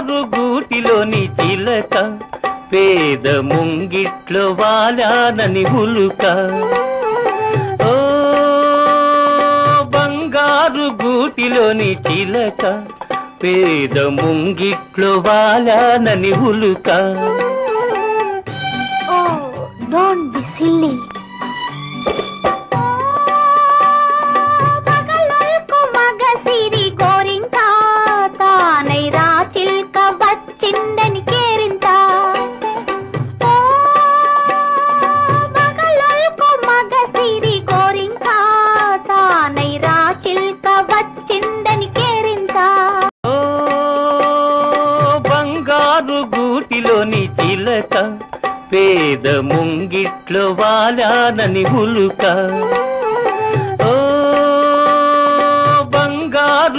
బంగారు గూటిలోని చిలక పేద ముంగిట్లో వాలానని ఉలుక ఓ బంగారు గూటిలోని చిలక పేద ముంగిట్లో వాలానని ఉలుక Don't be silly. పగలొల్కు మగ సిరి గోరింక తానై రా చిల్క వచ్చిందని కేరింత పగలొల్కు మగ సిరి గోరింక తానై రా చిల్క వచ్చిందని కేరింత బంగారు గూటిలోని చిలక పేద ముంగిట్లో వాలానని ఉలుక